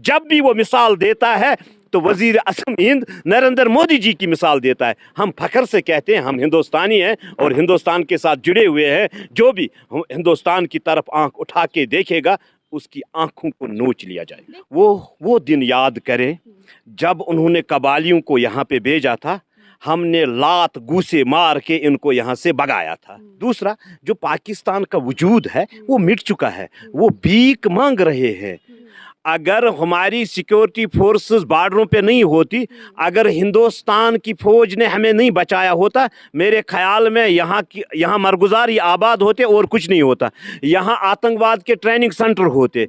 जब भी वो मिसाल देता है तो वजीर आज़म हिंद नरेंद्र मोदी जी की मिसाल देता है। हम फख्र से कहते हैं हम हिंदुस्तानी हैं और हिंदुस्तान के साथ जुड़े हुए हैं। जो भी हिंदुस्तान की तरफ आंख उठा के देखेगा उसकी आंखों को नोच लिया जाए। वो दिन याद करें जब उन्होंने कबालियों को यहाँ पे भेजा था, हमने लात घूसे मार के इनको यहाँ से भगाया था। दूसरा, जो पाकिस्तान का वजूद है वो मिट चुका है, वो भीख मांग रहे हैं। अगर हमारी सिक्योरिटी फोर्सेस बॉर्डरों पे नहीं होती, अगर हिंदुस्तान की फौज ने हमें नहीं बचाया होता, मेरे ख्याल में यहाँ मरगुजार या आबाद होते और कुछ नहीं होता। यहाँ आतंकवाद के ट्रेनिंग सेंटर होते।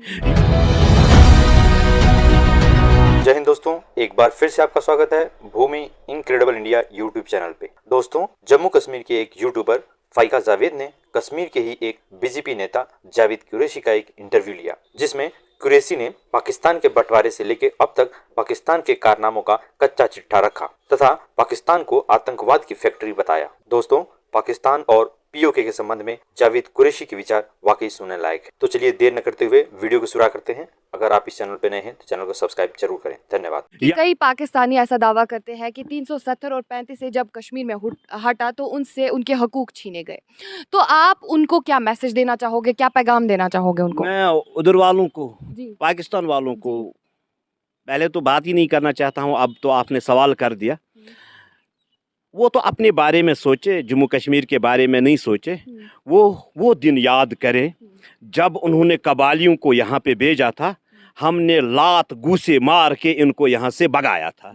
जय हिंद दोस्तों, एक बार फिर से आपका स्वागत है भूमि इनक्रेडिबल इंडिया यूट्यूब चैनल पे। दोस्तों, जम्मू कश्मीर के एक यूट्यूबर फाइका जावेद ने कश्मीर के ही एक बीजेपी नेता जावेद कुरैशी का एक इंटरव्यू लिया, जिसमें कुरैशी ने पाकिस्तान के बंटवारे से लेकर अब तक पाकिस्तान के कारनामों का कच्चा चिट्ठा रखा तथा पाकिस्तान को आतंकवाद की फैक्ट्री बताया। दोस्तों, पाकिस्तान और पीओके के संबंध में जावेद कुरैशी के विचार वाकई सुनने लायक है। तो चलिए देर न करते हुए वीडियो को शुरू करते हैं। अगर आप इस चैनल पे नए हैं तो चैनल को सब्सक्राइब जरूर करें। धन्यवाद। कई पाकिस्तानी ऐसा दावा करते हैं कि 370 और 35 से जब कश्मीर में हटा तो उनसे उनके हकूक छीने गए। तो आप उनको क्या मैसेज देना चाहोगे, क्या पैगाम देना चाहोगे उनको? मैं उधर वालों को, पाकिस्तान वालों को पहले तो बात ही नहीं करना चाहता हूँ, अब तो आपने सवाल कर दिया। वो तो अपने बारे में सोचे, जम्मू कश्मीर के बारे में नहीं सोचे। वो दिन याद करें जब उन्होंने कबालियों को यहाँ पे भेजा था, हमने लात घूसे मार के इनको यहाँ से भगाया था।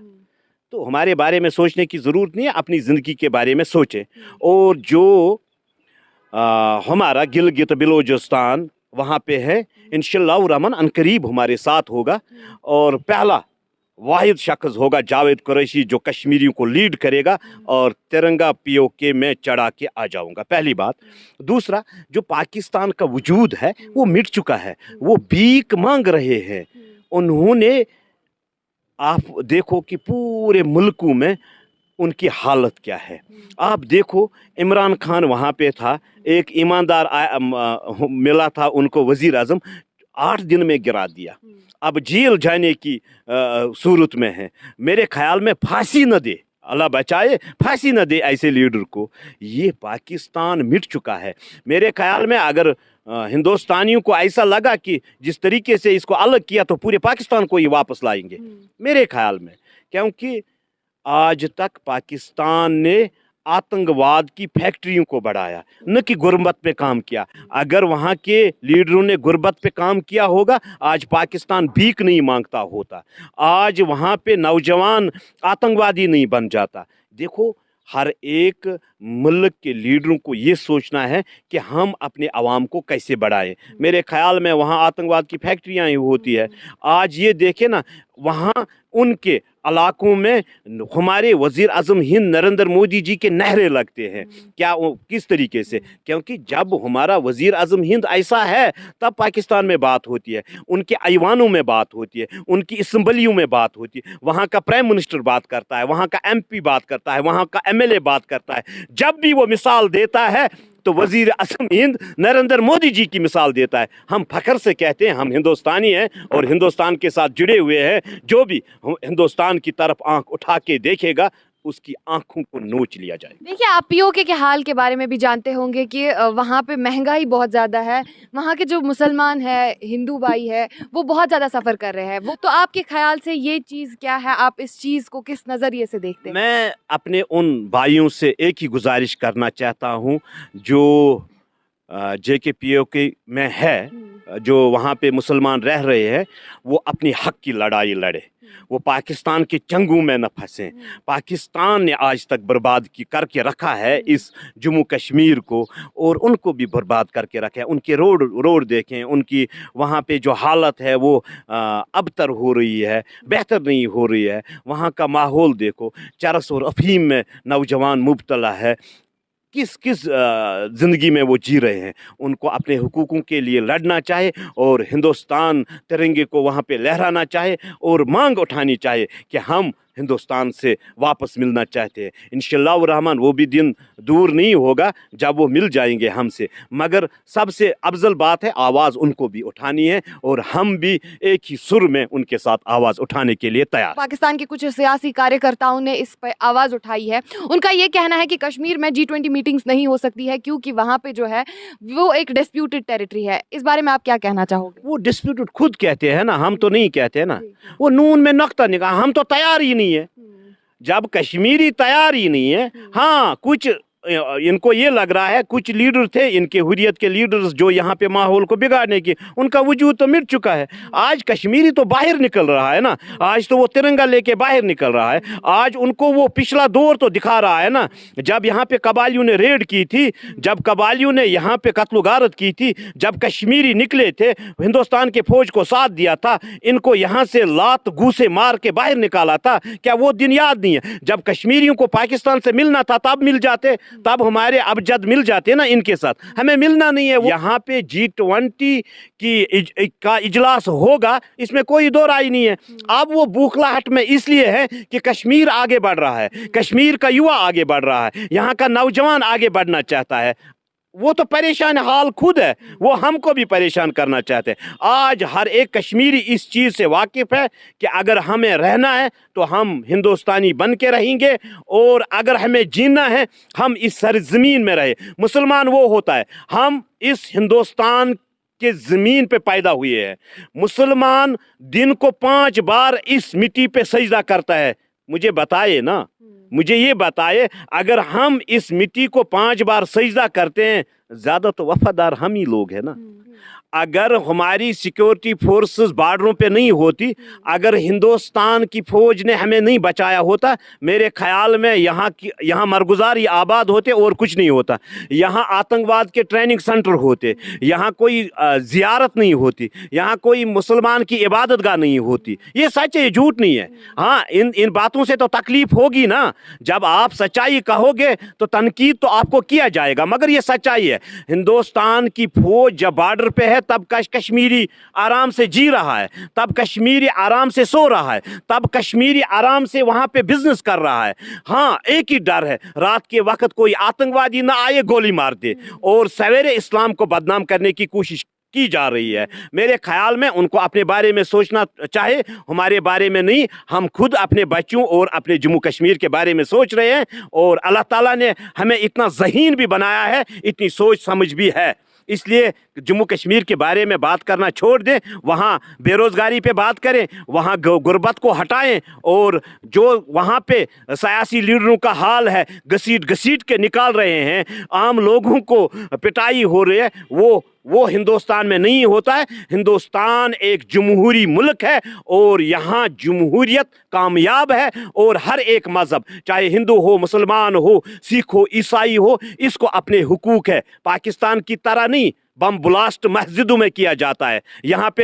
तो हमारे बारे में सोचने की ज़रूरत नहीं है, अपनी ज़िंदगी के बारे में सोचें। और जो हमारा गिलगित बिलोचिस्तान वहाँ पे है, इंशाअल्लाह रहमान अनकरीब हमारे साथ होगा और पहला वाहिद शख्स होगा जावेद कुरैशी जो कश्मीरियों को लीड करेगा और तिरंगा पीओके में चढ़ा के आ जाऊंगा, पहली बात। दूसरा, जो पाकिस्तान का वजूद है वो मिट चुका है, वो भीख मांग रहे हैं। उन्होंने, आप देखो कि पूरे मुल्कों में उनकी हालत क्या है। आप देखो, इमरान खान वहाँ पे था, एक ईमानदार मिला था उनको वजीर आज़म, 8 दिन में गिरा दिया। अब जेल जाने की सूरत में है। मेरे ख्याल में फांसी न दे, अल्लाह बचाए, फांसी न दे ऐसे लीडर को। ये पाकिस्तान मिट चुका है। मेरे ख्याल में अगर हिंदुस्तानियों को ऐसा लगा कि जिस तरीके से इसको अलग किया तो पूरे पाकिस्तान को ये वापस लाएंगे, मेरे ख्याल में। क्योंकि आज तक पाकिस्तान ने आतंकवाद की फैक्ट्रियों को बढ़ाया, न कि गुर्बत पे काम किया। अगर वहाँ के लीडरों ने गुर्बत पे काम किया होगा, आज पाकिस्तान भीख नहीं मांगता होता, आज वहाँ पे नौजवान आतंकवादी नहीं बन जाता। देखो, हर एक मुल्क के लीडरों को ये सोचना है कि हम अपने आवाम को कैसे बढ़ाएं। मेरे ख्याल में वहाँ आतंकवाद की फैक्ट्रियाँ ही होती है। आज ये देखें ना, वहाँ उनके इलाकों में हमारे वज़ीर आज़म हिंद नरेंद्र मोदी जी के नहरे लगते हैं। क्या, किस तरीके से? क्योंकि जब हमारा वज़ीर आज़म हिंद ऐसा है तब पाकिस्तान में बात होती है, उनके ऐवानों में बात होती है, उनकी असम्बलियों में बात होती है। वहाँ का प्राइम मिनिस्टर बात करता है, वहाँ का MP बात करता है, वहाँ का MLA बात करता है। जब भी वो मिसाल देता है तो वजीर आज़म हिंद नरेंद्र मोदी जी की मिसाल देता है। हम फख्र से कहते हैं हम हिंदुस्तानी हैं और हिंदुस्तान के साथ जुड़े हुए हैं। जो भी हिंदुस्तान की तरफ आंख उठा के देखेगा उसकी आंखों को नोच लिया जाए। देखिए, आप पीओके के हाल के बारे में भी जानते होंगे कि वहाँ पे महंगाई बहुत ज़्यादा है। वहाँ के जो मुसलमान है, हिंदू भाई है, वो बहुत ज़्यादा सफ़र कर रहे हैं। वो तो आपके ख्याल से ये चीज़ क्या है, आप इस चीज़ को किस नज़रिए से देखते हैं? मैं अपने उन भाइयों से एक ही गुजारिश करना चाहता हूँ जो JKPOK में है, जो वहाँ पे मुसलमान रह रहे हैं, वो अपनी हक की लड़ाई लड़े, वो पाकिस्तान के चंगुल में न फंसें। पाकिस्तान ने आज तक बर्बाद करके रखा है इस जम्मू कश्मीर को, और उनको भी बर्बाद करके रखा है। उनके रोड देखें, उनकी वहाँ पे जो हालत है वो अबतर हो रही है, बेहतर नहीं हो रही है। वहाँ का माहौल देखो, चरस और अफीम में नौजवान मुब्तला है। किस ज़िंदगी में वो जी रहे हैं। उनको अपने हुकूकों के लिए लड़ना चाहे और हिंदुस्तान तिरंगे को वहाँ पे लहराना चाहे और मांग उठानी चाहे कि हम हिंदुस्तान से वापस मिलना चाहते हैं। इंशाअल्लाह रहमान वो भी दिन दूर नहीं होगा जब वो मिल जाएंगे हमसे, मगर सबसे अफजल बात है आवाज़ उनको भी उठानी है और हम भी एक ही सुर में उनके साथ आवाज़ उठाने के लिए तैयार। पाकिस्तान के कुछ सियासी कार्यकर्ताओं ने इस पर आवाज़ उठाई है। उनका ये कहना है कि कश्मीर में G20 मीटिंग्स नहीं हो सकती है क्योंकि वहाँ पे जो है वो एक डिस्प्यूटेड टेरिटरी है। इस बारे में आप क्या कहना चाहोगे? वो डिस्प्यूटेड खुद कहते हैं ना, हम तो नहीं कहते ना। वो नून में नक्ता निकाल, हम तो तैयार ही नहीं है। जब कश्मीरी तैयार ही नहीं है, हाँ कुछ इनको ये लग रहा है, कुछ लीडर थे इनके हुर्रियत के लीडर्स जो यहाँ पे माहौल को बिगाड़ने की, उनका वजूद तो मिट चुका है। आज कश्मीरी तो बाहर निकल रहा है ना, आज तो वो तिरंगा लेके बाहर निकल रहा है। आज उनको वो पिछला दौर तो दिखा रहा है ना, जब यहाँ पे कबालियों ने रेड की थी, जब कबालियों ने यहाँ पे कत्ल गारत की थी, जब कश्मीरी निकले थे, हिंदुस्तान के फौज को साथ दिया था, इनको यहाँ से लात घूसे मार के बाहर निकाला था। क्या वो दिन याद नहीं है? जब कश्मीरियों को पाकिस्तान से मिलना था तब मिल जाते, तब हमारे अबजद मिल जाते ना इनके साथ, हमें मिलना नहीं है। यहाँ पे G20 का इजलास होगा, इसमें कोई दो राय नहीं है। अब वो बौखलाहट में इसलिए है कि कश्मीर आगे बढ़ रहा है, कश्मीर का युवा आगे बढ़ रहा है, यहाँ का नौजवान आगे बढ़ना चाहता है। वो तो परेशान हाल खुद है, वो हमको भी परेशान करना चाहते हैं। आज हर एक कश्मीरी इस चीज़ से वाकिफ़ है कि अगर हमें रहना है तो हम हिंदुस्तानी बन के रहेंगे, और अगर हमें जीना है हम इस सरज़मीन में रहे। मुसलमान वो होता है, हम इस हिंदुस्तान के ज़मीन पे पैदा हुए हैं। मुसलमान दिन को 5 बार इस मिट्टी पे सजदा करता है। मुझे बताए ना, मुझे ये बताए, अगर हम इस मिट्टी को 5 बार सजदा करते हैं, ज़्यादा तो वफादार हम ही लोग हैं ना। अगर हमारी सिक्योरिटी फोर्सेस बॉर्डरों पे नहीं होती, अगर हिंदुस्तान की फ़ौज ने हमें नहीं बचाया होता, मेरे ख्याल में यहाँ मरगुजार ही आबाद होते और कुछ नहीं होता। यहाँ आतंकवाद के ट्रेनिंग सेंटर होते, यहाँ कोई ज़ियारत नहीं होती, यहाँ कोई मुसलमान की इबादतगाह नहीं होती। ये सच है, ये झूठ नहीं है। हाँ, इन बातों से तो तकलीफ़ होगी ना। जब आप सच्चाई कहोगे तो तनकीद तो आपको किया जाएगा, मगर ये सच्चाई है। हिंदुस्तान की फ़ौज जब बॉर्डर पे है तब कश्मीरी आराम से जी रहा है, तब कश्मीरी आराम से सो रहा है, तब कश्मीरी आराम से वहाँ पे बिजनेस कर रहा है। हाँ, एक ही डर है, रात के वक्त कोई आतंकवादी ना आए गोली मार दे, और सवेरे इस्लाम को बदनाम करने की कोशिश की जा रही है। मेरे ख्याल में उनको अपने बारे में सोचना चाहे, हमारे बारे में नहीं। हम खुद अपने बच्चों और अपने जम्मू कश्मीर के बारे में सोच रहे हैं, और अल्लाह ताला ने हमें इतना ज़हीन भी बनाया है, इतनी सोच समझ भी है। इसलिए जम्मू कश्मीर के बारे में बात करना छोड़ दें, वहाँ बेरोज़गारी पे बात करें, वहाँ गुर्बत को हटाएं, और जो वहाँ पे सियासी लीडरों का हाल है, घसीट घसीट के निकाल रहे हैं, आम लोगों को पिटाई हो रही है, वो हिंदुस्तान में नहीं होता है। हिंदुस्तान एक जमहूरी मुल्क है, और यहाँ जमहूरियत कामयाब है, और हर एक मज़हब, चाहे हिंदू हो, मुसलमान हो, सिख हो, ईसाई हो, इसको अपने हुकूक है। पाकिस्तान की तरह नहीं बम ब्लास्ट मस्जिदों में किया जाता है, यहाँ पे